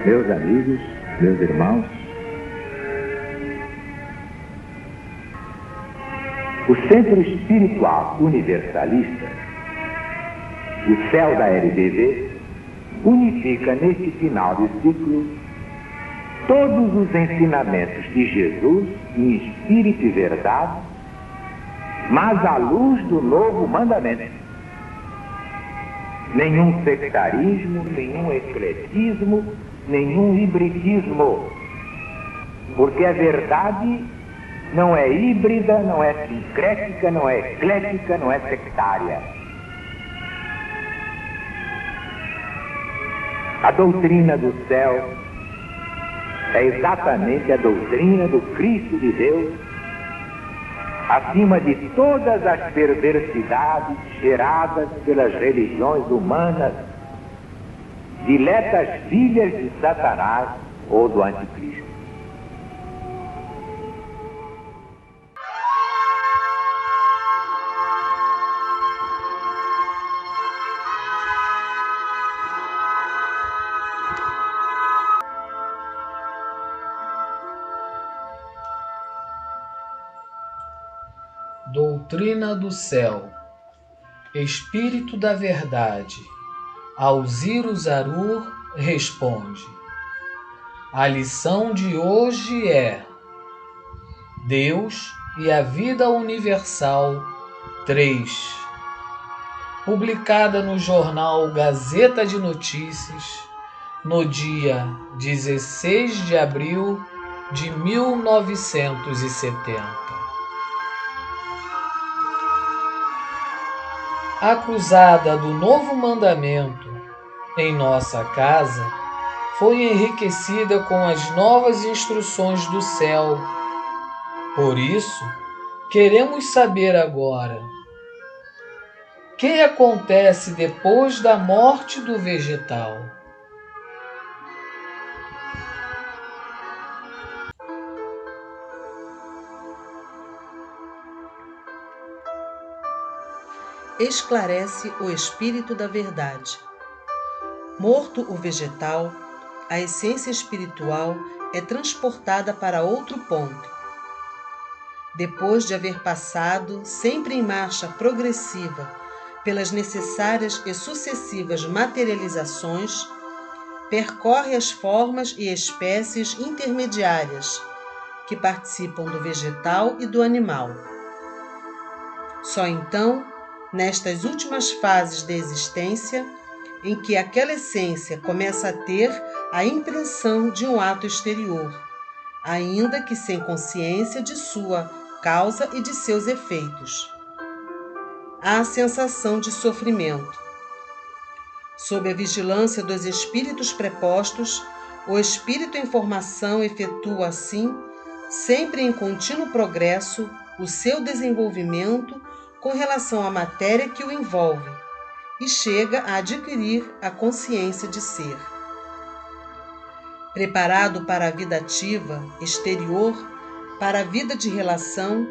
Meus amigos, meus irmãos, o Centro Espiritual Universalista, o céu da LBV, unifica neste final de ciclo todos os ensinamentos de Jesus em espírito e verdade, mas à luz do novo mandamento. Nenhum sectarismo, nenhum ecletismo, nenhum hibridismo, porque a verdade não é híbrida, não é sincrética, não é eclética, não é sectária. A doutrina do céu é exatamente a doutrina do Cristo de Deus, acima de todas as perversidades geradas pelas religiões humanas, diletas filhas de Satanás ou do Anticristo. Doutrina do céu, Espírito da verdade, Alziro Zarur responde. A lição de hoje é Deus e a Vida Universal 3, publicada no jornal Gazeta de Notícias, no dia 16 de abril de 1970. A cruzada do novo mandamento em nossa casa foi enriquecida com as novas instruções do céu. Por isso, queremos saber agora: o que acontece depois da morte do vegetal? Esclarece o Espírito da verdade. Morto o vegetal, a essência espiritual é transportada para outro ponto. Depois de haver passado, sempre em marcha progressiva, pelas necessárias e sucessivas materializações, percorre as formas e espécies intermediárias que participam do vegetal e do animal. Só então, nestas últimas fases da existência, em que aquela essência começa a ter a impressão de um ato exterior, ainda que sem consciência de sua causa e de seus efeitos. Há a sensação de sofrimento. Sob a vigilância dos espíritos prepostos, o espírito em formação efetua assim, sempre em contínuo progresso, o seu desenvolvimento com relação à matéria que o envolve e chega a adquirir a consciência de ser. Preparado para a vida ativa, exterior, para a vida de relação,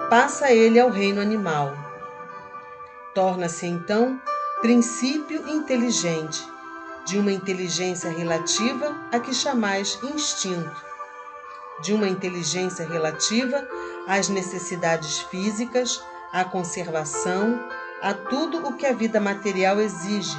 passa ele ao reino animal. Torna-se então princípio inteligente, de uma inteligência relativa a que chamais instinto, de uma inteligência relativa às necessidades físicas, à conservação, a tudo o que a vida material exige,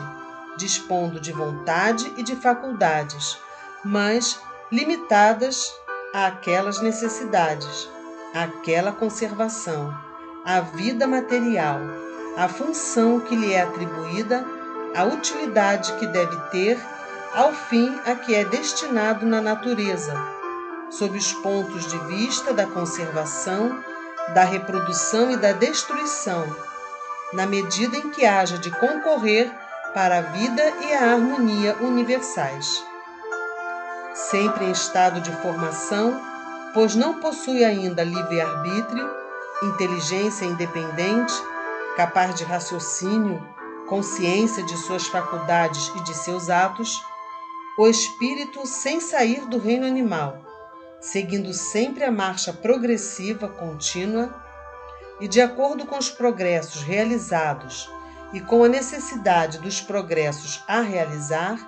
dispondo de vontade e de faculdades, mas limitadas àquelas necessidades, àquela conservação, à vida material, à função que lhe é atribuída, à utilidade que deve ter, ao fim a que é destinado na natureza, sob os pontos de vista da conservação, da reprodução e da destruição, na medida em que haja de concorrer para a vida e a harmonia universais. Sempre em estado de formação, pois não possui ainda livre-arbítrio, inteligência independente, capaz de raciocínio, consciência de suas faculdades e de seus atos, o espírito, sem sair do reino animal, seguindo sempre a marcha progressiva contínua e de acordo com os progressos realizados e com a necessidade dos progressos a realizar,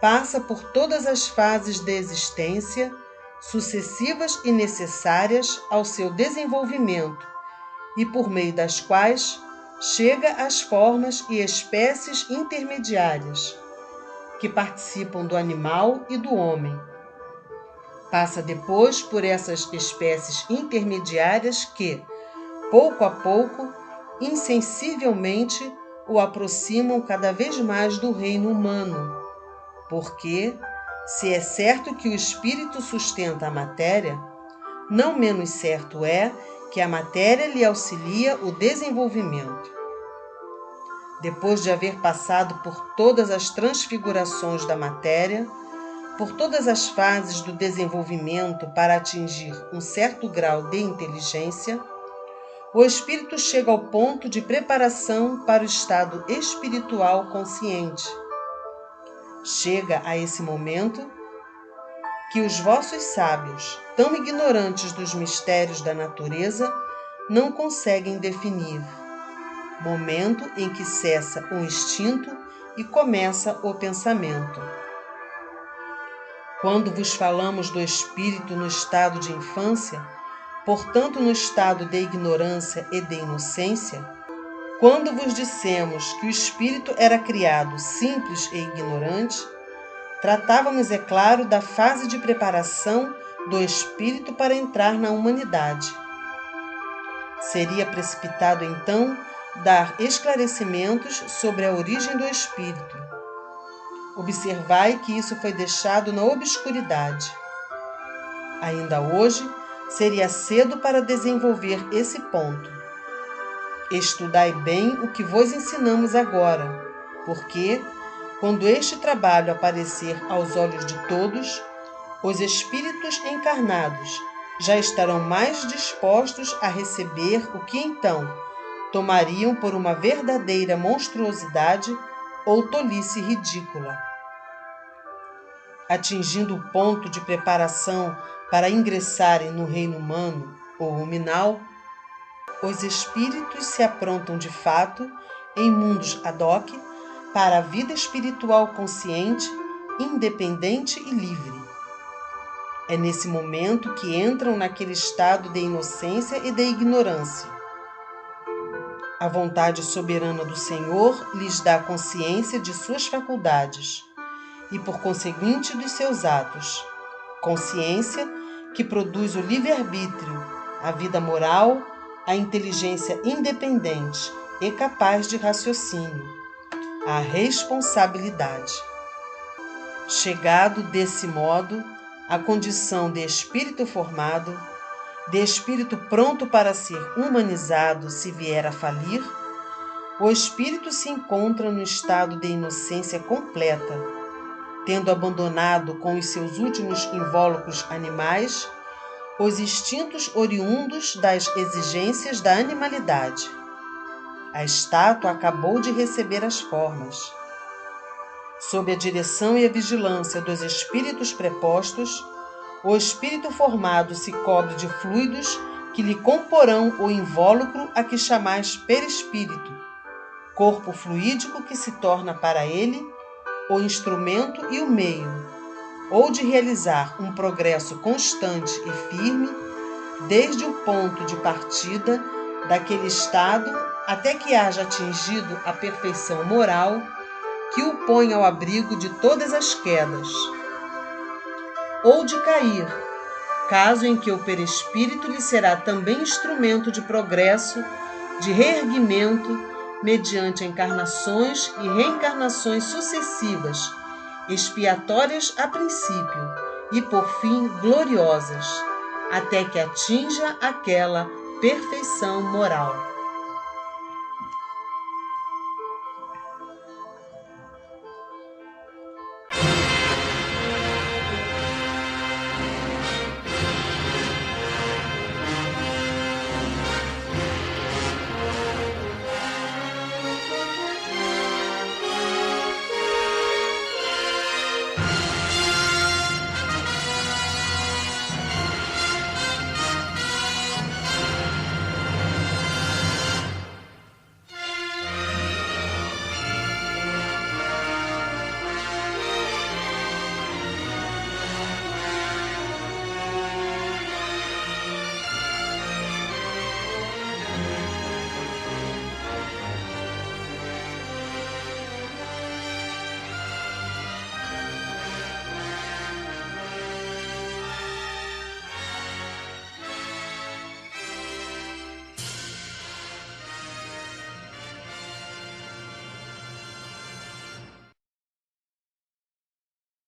passa por todas as fases da existência, sucessivas e necessárias ao seu desenvolvimento, e por meio das quais chega às formas e espécies intermediárias, que participam do animal e do homem. Passa depois por essas espécies intermediárias que, pouco a pouco, insensivelmente, o aproximam cada vez mais do reino humano, porque, se é certo que o espírito sustenta a matéria, não menos certo é que a matéria lhe auxilia o desenvolvimento. Depois de haver passado por todas as transfigurações da matéria, por todas as fases do desenvolvimento para atingir um certo grau de inteligência, o espírito chega ao ponto de preparação para o estado espiritual consciente. Chega a esse momento que os vossos sábios, tão ignorantes dos mistérios da natureza, não conseguem definir. Momento em que cessa o instinto e começa o pensamento. Quando vos falamos do espírito no estado de infância, portanto no estado de ignorância e de inocência, quando vos dissemos que o espírito era criado simples e ignorante, tratávamos, é claro, da fase de preparação do espírito para entrar na humanidade. Seria precipitado, então, dar esclarecimentos sobre a origem do espírito. Observai que isso foi deixado na obscuridade. Ainda hoje, seria cedo para desenvolver esse ponto. Estudai bem o que vos ensinamos agora, porque, quando este trabalho aparecer aos olhos de todos, os espíritos encarnados já estarão mais dispostos a receber o que então tomariam por uma verdadeira monstruosidade ou tolice ridícula. Atingindo o ponto de preparação para ingressarem no reino humano ou ruminal, os espíritos se aprontam de fato em mundos ad hoc para a vida espiritual consciente, independente e livre. É nesse momento que entram naquele estado de inocência e de ignorância. A vontade soberana do Senhor lhes dá consciência de suas faculdades e, por conseguinte, dos seus atos. Consciência que produz o livre-arbítrio, a vida moral, a inteligência independente e capaz de raciocínio, a responsabilidade. Chegado desse modo à condição de espírito formado, de espírito pronto para ser humanizado se vier a falir, o espírito se encontra no estado de inocência completa, tendo abandonado com os seus últimos invólucros animais os instintos oriundos das exigências da animalidade. A estátua acabou de receber as formas. Sob a direção e a vigilância dos espíritos prepostos, o espírito formado se cobre de fluidos que lhe comporão o invólucro a que chamais perispírito, corpo fluídico que se torna para ele o instrumento e o meio, ou de realizar um progresso constante e firme, desde o ponto de partida daquele estado até que haja atingido a perfeição moral que o põe ao abrigo de todas as quedas, ou de cair, caso em que o perispírito lhe será também instrumento de progresso, de reerguimento, mediante encarnações e reencarnações sucessivas, expiatórias a princípio e, por fim, gloriosas, até que atinja aquela perfeição moral.